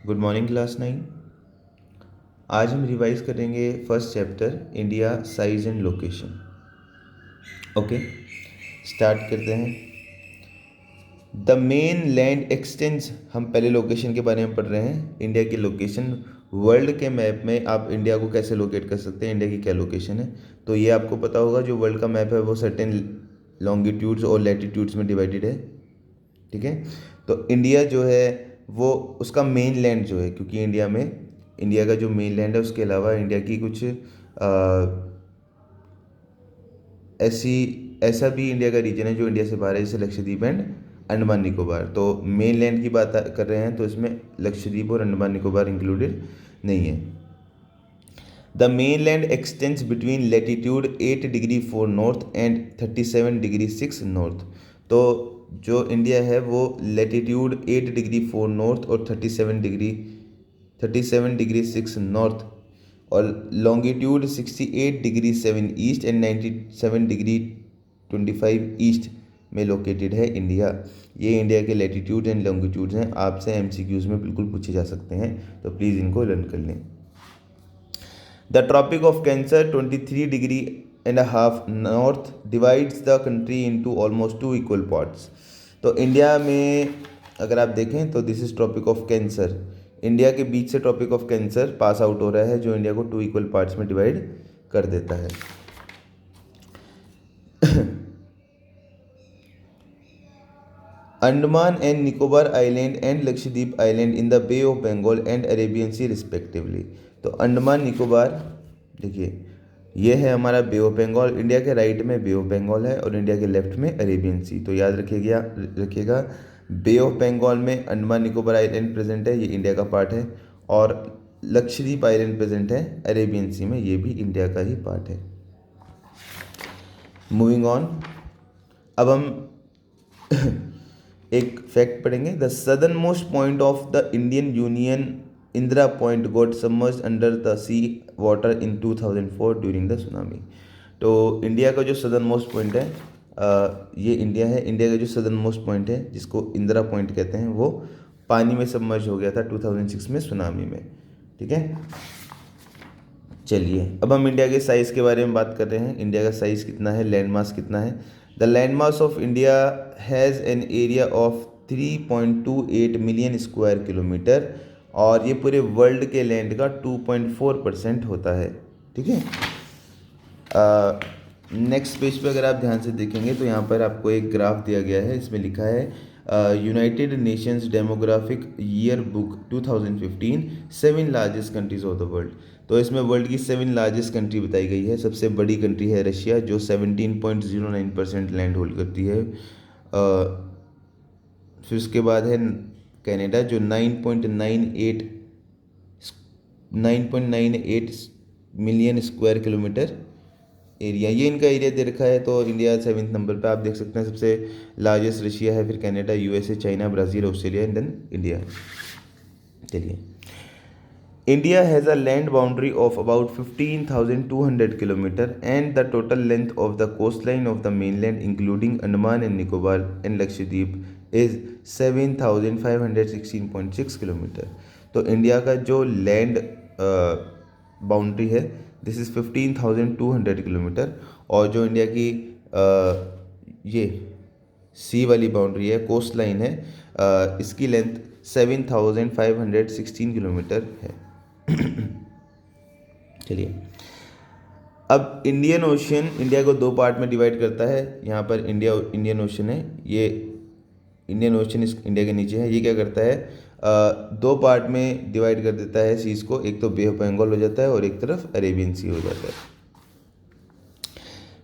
Good morning class 9। आज हम revise करेंगे first chapter India size and location. Okay, start करते हैं। द मेन लैंड एक्सटेंस, हम पहले लोकेशन के बारे में पढ़ रहे हैं। इंडिया की लोकेशन, वर्ल्ड के मैप में आप इंडिया को कैसे लोकेट कर सकते हैं, इंडिया की क्या लोकेशन है। तो ये आपको पता होगा, जो वर्ल्ड का मैप है वो सर्टेन लॉन्गिट्यूड्स और लैटिट्यूड्स में डिवाइडेड है। ठीक है, तो इंडिया जो है वो उसका मेन लैंड जो है, क्योंकि इंडिया का जो मेन लैंड है उसके अलावा इंडिया की कुछ ऐसा भी इंडिया का रीजन है जो इंडिया से बाहर है, जैसे लक्षद्वीप एंड अंडमान निकोबार। तो मेन लैंड की बात कर रहे हैं तो इसमें लक्षद्वीप और अंडमान निकोबार इंक्लूडेड नहीं है। The main land x tends between latitude 8 degree 4 north and 37 degree 6 north. तो जो इंडिया है वो लेटीट्यूड 8 डिग्री 4 नॉर्थ और 37 डिग्री 6 नॉर्थ और longitude 68 degree 7 east and 97 degree 25 east में लोकेटेड है इंडिया। ये इंडिया के लेटीट्यूड एंड लॉन्गिट्यूड्स हैं, आपसे एमसीक्यूज में बिल्कुल पूछे जा सकते हैं, तो प्लीज़ इनको लर्न कर लें। The tropic of cancer 23 degree and half north divides the country into almost 2 equal parts. तो इंडिया में अगर आप देखें तो this is tropic of cancer, India के बीच से ट्रॉपिक ऑफ कैंसर पास आउट हो रहा है, जो इंडिया को 2 इक्वल पार्ट्स में डिवाइड कर देता है। Andaman and Nicobar island and Lakshadweep island in the bay of Bengal and Arabian sea respectively. तो अंडमान निकोबार, देखिए ये है हमारा बे ऑफ बंगाल, इंडिया के राइट में बे ऑफ बंगाल है और इंडिया के लेफ्ट में अरेबियन सी। तो याद रखिएगा बे ऑफ बंगाल में अंडमान निकोबार आइलैंड प्रेजेंट है, ये इंडिया का पार्ट है, और लक्षद्वीप आइलैंड प्रेजेंट है अरेबियन सी में, ये भी इंडिया का ही पार्ट है। मूविंग ऑन, अब हम एक फैक्ट पढ़ेंगे। The southern most point of the Indian union Indira point got submerged under the sea water in 2004 during the tsunami. तो इंडिया का जो सदर्न मोस्ट पॉइंट है, ये इंडिया है, इंडिया का जो सदर्न मोस्ट पॉइंट है जिसको इंदिरा पॉइंट कहते हैं, वो पानी में सबमर्ज हो गया था 2006 में सुनामी में। ठीक है, चलिए अब हम इंडिया के साइज़ के बारे में बात कर रहे हैं। इंडिया का साइज़ कितना है, लैंड मास कितना है। The land mass of India has an area of 3.28 million square kilometre और ये पूरे वर्ल्ड के लैंड का 2.4% होता है। ठीक है, नेक्स्ट पेज पे अगर आप ध्यान से देखेंगे तो यहाँ पर आपको एक ग्राफ दिया गया है, इसमें लिखा है United Nations demographic year book 2015 7 largest countries of the world. तो इसमें वर्ल्ड की 7 लार्जेस्ट कंट्री बताई गई है। सबसे बड़ी कंट्री है रशिया, जो 17.09% लैंड होल्ड करती है। फिर उसके बाद है कनाडा, जो 9.98 मिलियन स्क्वायर किलोमीटर एरिया, ये इनका एरिया दे रखा है। तो इंडिया 7वें नंबर पे आप देख सकते हैं, सबसे लार्जेस्ट रशिया है, फिर Canada, USA, China, Brazil, Australia and then India. चलिए, India has a land boundary of about 15,200 kilometre and the total length of the coast line of the mainland including Andaman and Nicobar and Lakshadweep is 7,516.6 kilometre. तो India का जो land boundary है this is 15,200 kilometre, और जो India की ये सी वाली boundary है, कोस्ट लाइन है, इसकी लेंथ 7,516 किलोमीटर है। चलिए, अब इंडियन ओशन इंडिया को 2 पार्ट में डिवाइड करता है। यहाँ पर इंडियन ओशन है, ये इंडियन ओशन इस इंडिया के नीचे है। ये क्या करता है, 2 पार्ट में डिवाइड कर देता है सीज़ को, एक तो बे ऑफ बंगाल हो जाता है और एक तरफ अरेबियन सी हो जाता है।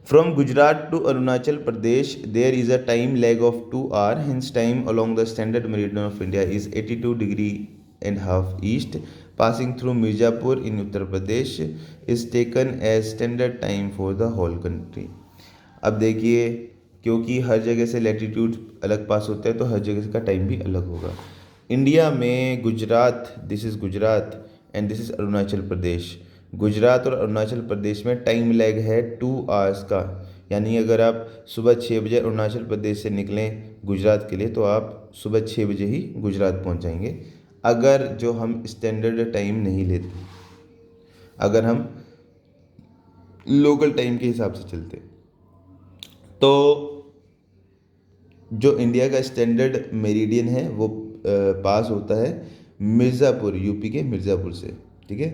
From Gujarat to Arunachal Pradesh there is a time lag of 2 hours, hence time along the standard meridian of India is 82 degree and half east, passing through Mirzapur in Uttar Pradesh is taken as standard time for the whole country. अब देखिए, क्योंकि हर जगह से latitude अलग पास होता है तो हर जगह का टाइम भी अलग होगा। इंडिया में Gujarat, this is Gujarat and this is Arunachal Pradesh, Gujarat और अरुणाचल प्रदेश में टाइम लैग है 2 hours का। यानी अगर आप सुबह 6 बजे अरुणाचल प्रदेश से निकलें गुजरात के लिए तो आप सुबह 6 बजे ही गुजरात पहुंच जाएंगे। अगर जो हम स्टैंडर्ड टाइम नहीं लेते, अगर हम लोकल टाइम के हिसाब से चलते, तो जो इंडिया का स्टैंडर्ड मेरिडियन है वो पास होता है मिर्ज़ापुर, यूपी के मिर्ज़ापुर से। ठीक है,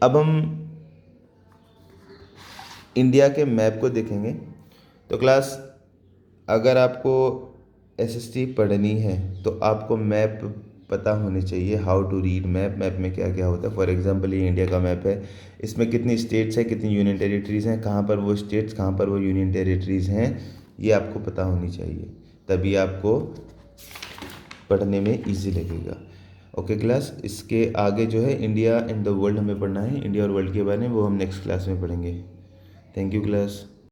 अब हम इंडिया के मैप को देखेंगे। तो क्लास, अगर आपको एसएसटी पढ़नी है तो आपको मैप पता होने चाहिए, how to read map, map में क्या क्या होता है। फॉर एग्जांपल ये इंडिया का मैप है, इसमें कितनी स्टेट्स हैं, कितनी यूनियन टेरिटरीज़ हैं, कहाँ पर वो स्टेट्स, कहाँ पर वो यूनियन टेरिटरीज़ हैं, ये आपको पता होनी चाहिए, तभी आपको पढ़ने में इजी लगेगा। ओके क्लास, इसके आगे जो है इंडिया एंड द वर्ल्ड हमें पढ़ना है, इंडिया और वर्ल्ड के बारे में, वो हम नेक्स्ट क्लास में पढ़ेंगे। Thank you class.